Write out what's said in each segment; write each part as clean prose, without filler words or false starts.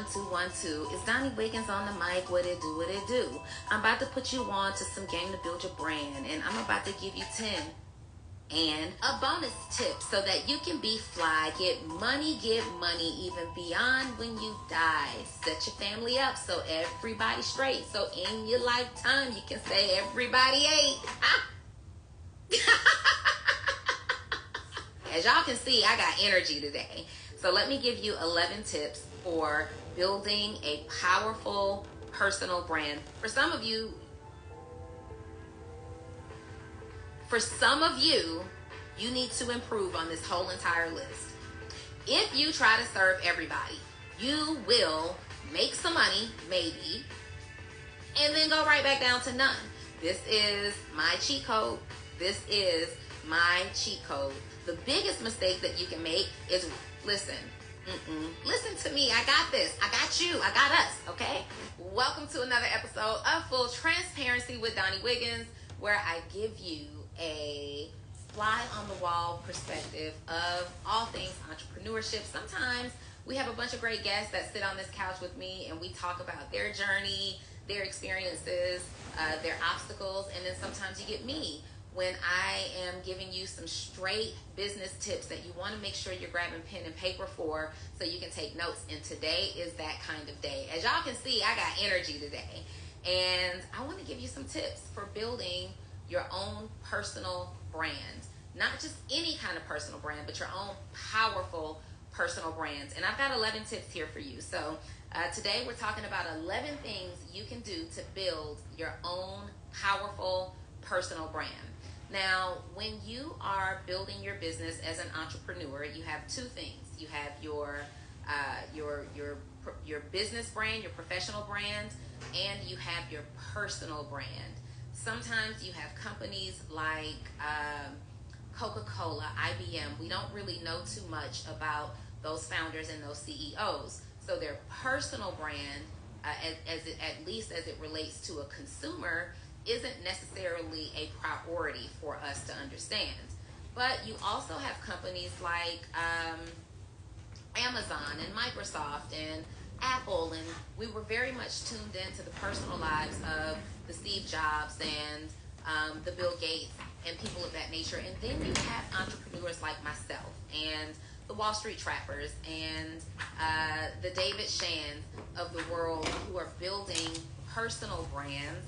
1 2 1 2. It's Donnie Wiggins on the mic. What it do, what it do. I'm about to put you on to some game to build your brand, and I'm about to give you 10 and a bonus tip so that you can be fly, get money even beyond when you die. Set your family up so everybody's straight. So in your lifetime, you can say everybody ate. As y'all can see, I got energy today. So let me give you 11 tips for building a powerful personal brand. For some of you, you need to improve on this whole entire list. If you try to serve everybody, you will make some money, maybe, and then go right back down to none. This is my cheat code. This is my cheat code. The biggest mistake that you can make is listen to me. I got this. I got you. I got us. Okay? Welcome to another episode of Full Transparency with Donnie Wiggins, where I give you a fly on the wall perspective of all things entrepreneurship. Sometimes we have a bunch of great guests that sit on this couch with me and we talk about their journey, their experiences, their obstacles, and then sometimes you get me when I am giving you some straight business tips that you want to make sure you're grabbing pen and paper for so you can take notes. And today is that kind of day. As y'all can see, I got energy today. And I want to give you some tips for building your own personal brand. Not just any kind of personal brand, but your own powerful personal brands. And I've got 11 tips here for you. So today we're talking about 11 things you can do to build your own powerful personal brand. Now, when you are building your business as an entrepreneur, you have two things. You have your business brand, your professional brand, and you have your personal brand. Sometimes you have companies like Coca-Cola, IBM. We don't really know too much about those founders and those CEOs. So their personal brand, at least as it relates to a consumer, isn't necessarily a priority for us to understand. But you also have companies like Amazon and Microsoft and Apple, and we were very much tuned into the personal lives of the Steve Jobs and the Bill Gates and people of that nature. And then you have entrepreneurs like myself and the Wall Street Trappers and the David Shans of the world who are building personal brands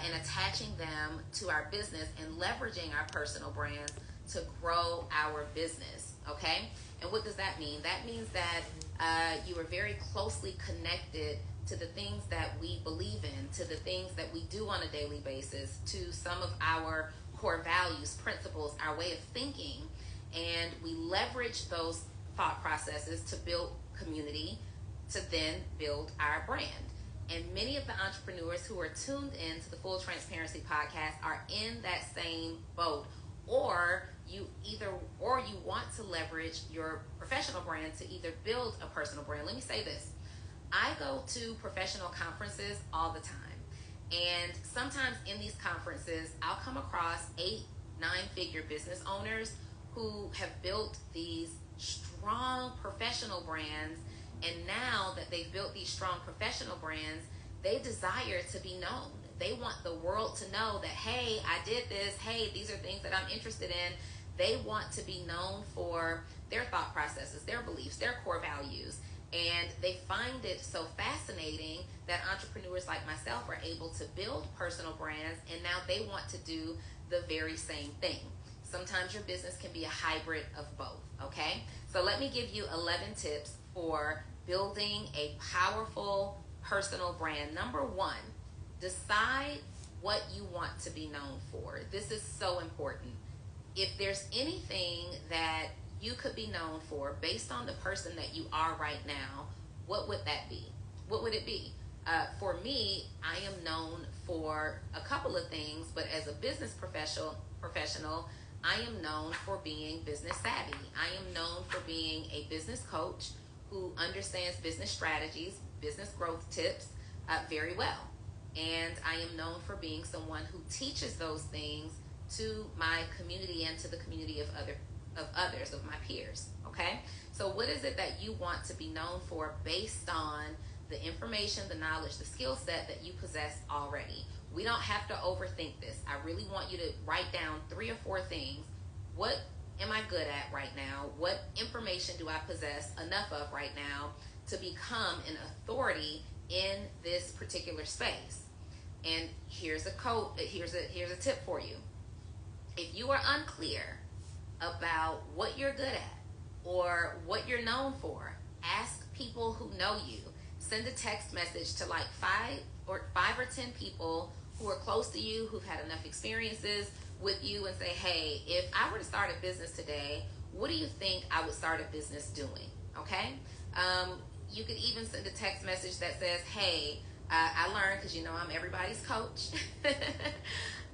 and attaching them to our business and leveraging our personal brands to grow our business, okay? And what does that mean? That means that you are very closely connected to the things that we believe in, to the things that we do on a daily basis, to some of our core values, principles, our way of thinking, and we leverage those thought processes to build community, to then build our brand. And many of the entrepreneurs who are tuned in to the Full Transparency podcast are in that same boat, or you want to leverage your professional brand to either build a personal brand. Let me say this. I go to professional conferences all the time. And sometimes in these conferences, I'll come across 8-9-figure business owners who have built these strong professional brands. And now that they've built these strong professional brands, they desire to be known. They want the world to know that, hey, I did this. Hey, these are things that I'm interested in. They want to be known for their thought processes, their beliefs, their core values. And they find it so fascinating that entrepreneurs like myself are able to build personal brands, and now they want to do the very same thing. Sometimes your business can be a hybrid of both, okay? So let me give you 11 tips for building a powerful personal brand. Number 1, decide what you want to be known for. This is so important. If there's anything that you could be known for based on the person that you are right now, what would that be? What would it be? For me, I am known for a couple of things, but as a business professional, I am known for being business savvy. I am known for being a business coach who understands business strategies, business growth tips very well. And I am known for being someone who teaches those things to my community and to the community of other of others, of my peers. Okay? So what is it that you want to be known for based on the information, the knowledge, the skill set that you possess already? We don't have to overthink this. I really want you to write down 3 or 4 things. What am I good at right now? What information do I possess enough of right now to become an authority in this particular space? And here's a tip for you. If you are unclear about what you're good at or what you're known for, ask people who know you. Send a text message to like 5 or 10 people who are close to you, who've had enough experiences with you, and say, hey, if I were to start a business today, what do you think I would start a business doing? Okay? You could even send a text message that says, hey, I learned, because I'm everybody's coach.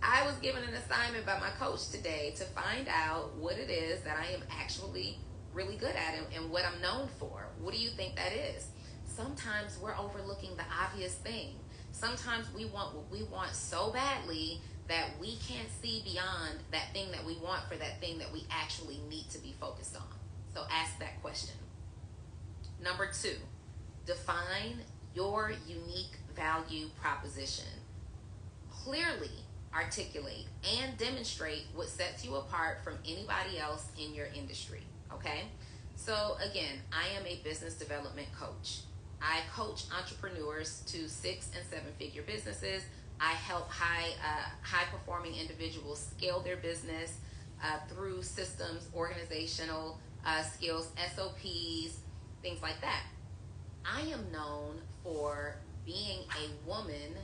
I was given an assignment by my coach today to find out what it is that I am actually really good at and what I'm known for. What do you think that is? Sometimes we're overlooking the obvious thing. Sometimes we want what we want so badly that we can't see beyond that thing that we want for that thing that we actually need to be focused on. So ask that question. Number 2, define your unique value proposition. Clearly articulate and demonstrate what sets you apart from anybody else in your industry. Okay? So again, I am a business development coach. I coach entrepreneurs to 6- and 7-figure businesses. I help high performing individuals scale their business through systems, organizational skills, SOPs, things like that. I am known for being a woman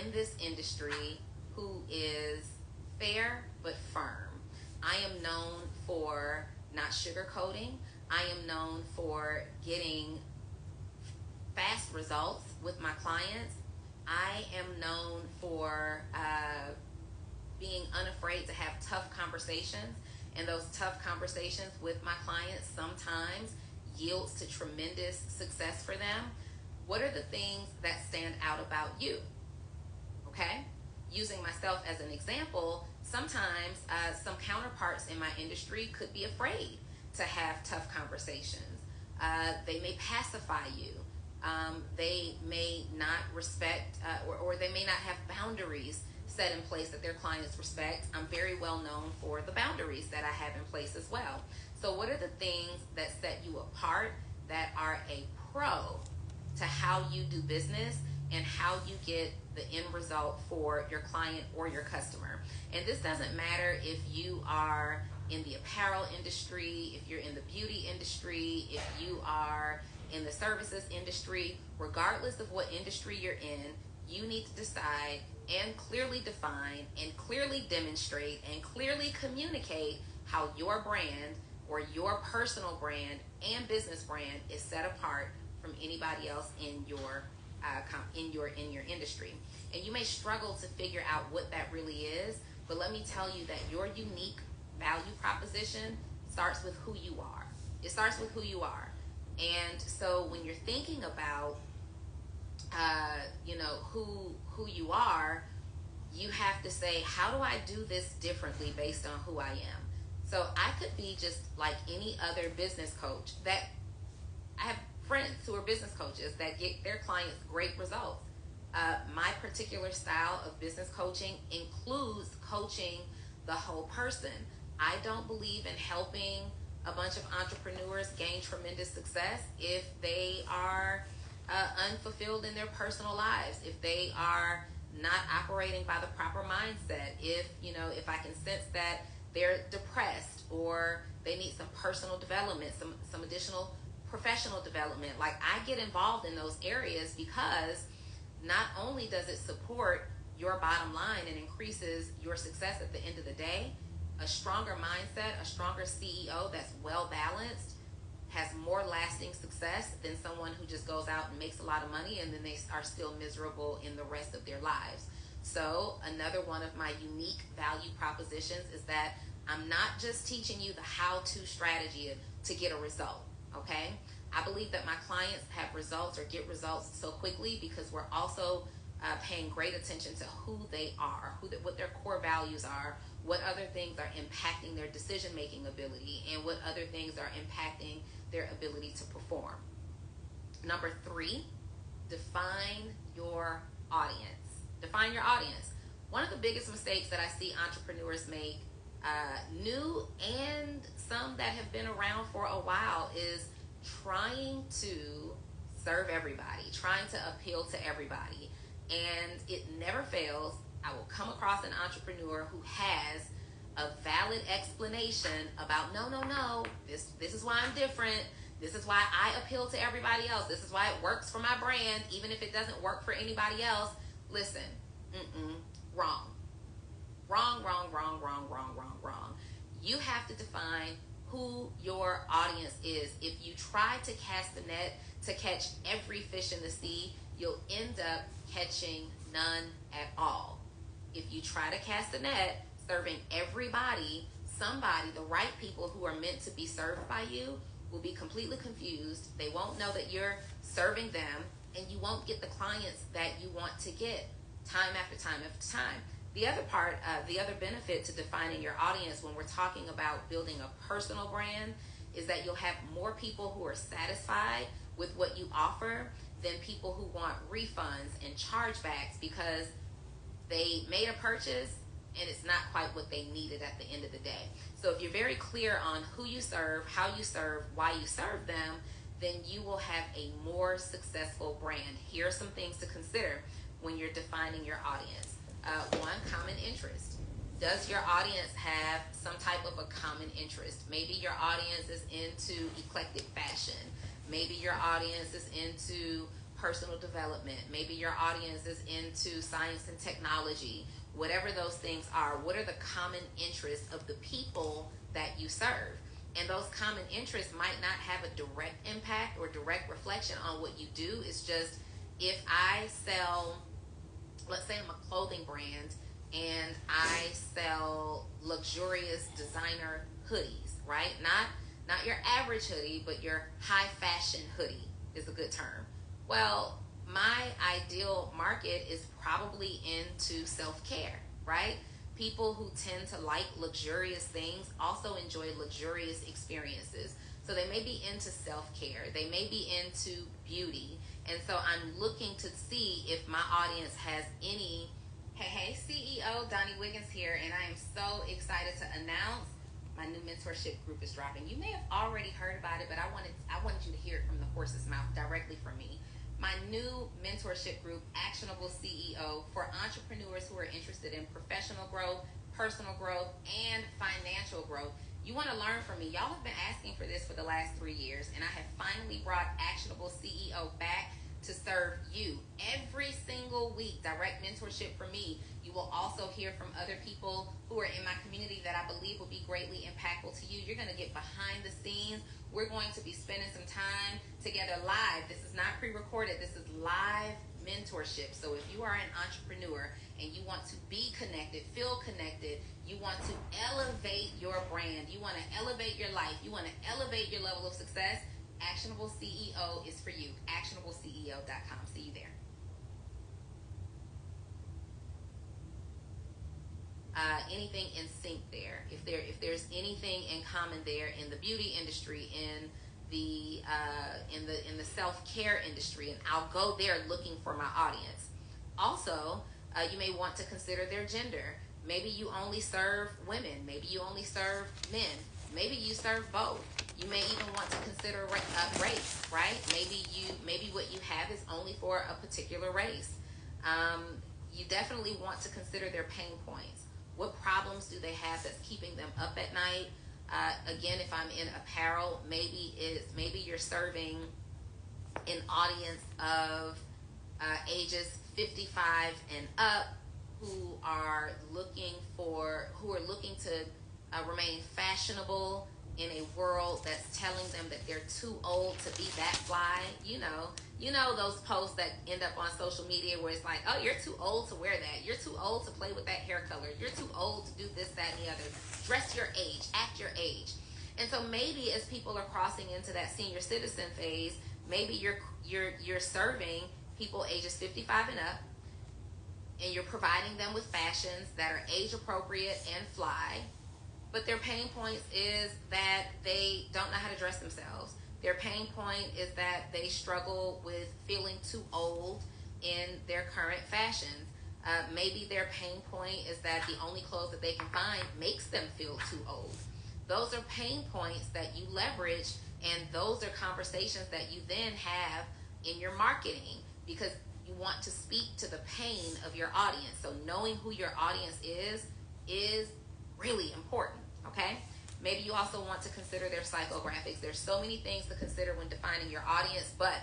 in this industry who is fair but firm. I am known for not sugarcoating. I am known for getting fast results with my clients. I am known for being unafraid to have tough conversations, and those tough conversations with my clients sometimes yields to tremendous success for them. What are the things that stand out about you? Okay? Using myself as an example, sometimes some counterparts in my industry could be afraid to have tough conversations. They may pacify you. They may not respect or they may not have boundaries set in place that their clients respect. I'm very well known for the boundaries that I have in place as well. So what are the things that set you apart, that are a pro to how you do business and how you get the end result for your client or your customer? And this doesn't matter if you are in the apparel industry, if you're in the beauty industry, if you are in the services industry. Regardless of what industry you're in, you need to decide and clearly define and clearly demonstrate and clearly communicate how your brand or your personal brand and business brand is set apart from anybody else in your industry. And you may struggle to figure out what that really is, but let me tell you that your unique value proposition starts with who you are. It starts with who you are. And so when you're thinking about who you are, you have to say, how do I do this differently based on who I am? So I could be just like any other business coach. That I have friends who are business coaches that get their clients great results. My particular style of business coaching includes coaching the whole person. I don't believe in helping a bunch of entrepreneurs gain tremendous success if they are unfulfilled in their personal lives, if they are not operating by the proper mindset, if I can sense that they're depressed or they need some personal development, some additional professional development. Like, I get involved in those areas because not only does it support your bottom line and increases your success at the end of the day, a stronger mindset, a stronger CEO that's well balanced has more lasting success than someone who just goes out and makes a lot of money and then they are still miserable in the rest of their lives. So another one of my unique value propositions is that I'm not just teaching you the how-to strategy to get a result, okay? I believe that my clients have results or get results so quickly because we're also paying great attention to who they are, what their core values are, what other things are impacting their decision-making ability, and what other things are impacting their ability to perform. Number 3, define your audience. Define your audience. One of the biggest mistakes that I see entrepreneurs make, new and some that have been around for a while, is trying to serve everybody, trying to appeal to everybody. And it never fails. I will come across an entrepreneur who has a valid explanation about, no, this is why I'm different. This is why I appeal to everybody else. This is why it works for my brand, even if it doesn't work for anybody else. Listen, wrong. Wrong. You have to define who your audience is. If you try to cast the net to catch every fish in the sea, you'll end up catching none at all. If you try to cast the net, serving everybody, somebody, the right people who are meant to be served by you, will be completely confused. They won't know that you're serving them, and you won't get the clients that you want to get time after time after time. The other part, the other benefit to defining your audience when we're talking about building a personal brand, is that you'll have more people who are satisfied with what you offer than people who want refunds and chargebacks because they made a purchase and it's not quite what they needed at the end of the day. So if you're very clear on who you serve, how you serve, why you serve them, then you will have a more successful brand. Here are some things to consider when you're defining your audience. One, common interest. Does your audience have some type of a common interest? Maybe your audience is into eclectic fashion. Maybe your audience is into personal development. Maybe your audience is into science and technology. Whatever those things are, what are the common interests of the people that you serve? And those common interests might not have a direct impact or direct reflection on what you do. It's just, if I sell, let's say I'm a clothing brand and I sell luxurious designer hoodies, right? Not your average hoodie, but your high fashion hoodie is a good term. Well, my ideal market is probably into self-care, right? People who tend to like luxurious things also enjoy luxurious experiences. So they may be into self-care. They may be into beauty. And so I'm looking to see if my audience has any. Hey, CEO Donnie Wiggins here, and I am so excited to announce my new mentorship group is dropping. You may have already heard about it, but I wanted you to hear it from the horse's mouth directly from me. My new mentorship group, Actionable CEO, for entrepreneurs who are interested in professional growth, personal growth, and financial growth. You want to learn from me. Y'all have been asking for this for the last 3 years, and I have finally brought Actionable CEO back to serve you every single week. Direct mentorship from me. You will also hear from other people who are in my community that I believe will be greatly impactful to you. You're going to get behind the scenes. We're going to be spending some time together live. This is not pre-recorded. This is live mentorship. So if you are an entrepreneur and you want to be connected, feel connected, you want to elevate your brand, you want to elevate your life, you want to elevate your level of success, Actionable CEO is for you. ActionableCEO.com. See you there. Anything in sync there? If there's anything in common there in the beauty industry, in the self-care industry, and I'll go there looking for my audience. Also, you may want to consider their gender. Maybe you only serve women. Maybe you only serve men. Maybe you serve both. You may even want to consider race, right? Maybe what you have is only for a particular race. You definitely want to consider their pain points. What problems do they have that's keeping them up at night? Again, if I'm in apparel, maybe you're serving an audience of ages 55 and up who are looking to remain fashionable in a world that's telling them that they're too old to be that fly. You know those posts that end up on social media where it's like, oh, you're too old to wear that. You're too old to play with that hair color. You're too old to do this, that, and the other. Dress your age, act your age. And so maybe as people are crossing into that senior citizen phase, maybe you're serving people ages 55 and up, and you're providing them with fashions that are age appropriate and fly. But their pain points is that they don't know how to dress themselves. Their pain point is that they struggle with feeling too old in their current fashions. Maybe their pain point is that the only clothes that they can find makes them feel too old. Those are pain points that you leverage, and those are conversations that you then have in your marketing, because you want to speak to the pain of your audience. So knowing who your audience is really important, okay? Maybe you also want to consider their psychographics. There's so many things to consider when defining your audience, but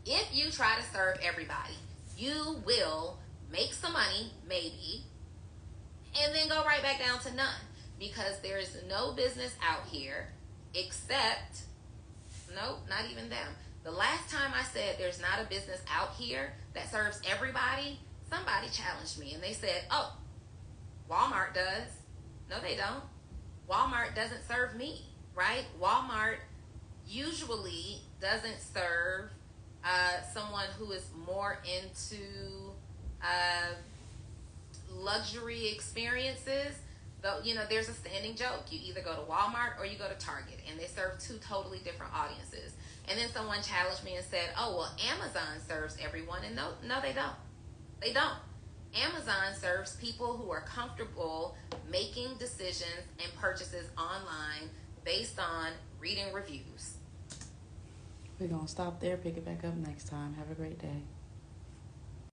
if you try to serve everybody, you will make some money, maybe, and then go right back down to none, because there is no business out here except, nope, not even them. The last time I said there's not a business out here that serves everybody, somebody challenged me and they said, oh, Walmart does. No, they don't. Walmart doesn't serve me, right? Walmart usually doesn't serve someone who is more into luxury experiences. Though, you know, there's a standing joke. You either go to Walmart or you go to Target, and they serve two totally different audiences. And then someone challenged me and said, oh, well, Amazon serves everyone. And no, they don't. They don't. Amazon serves people who are comfortable making decisions and purchases online based on reading reviews. We're going to stop there, pick it back up next time. Have a great day.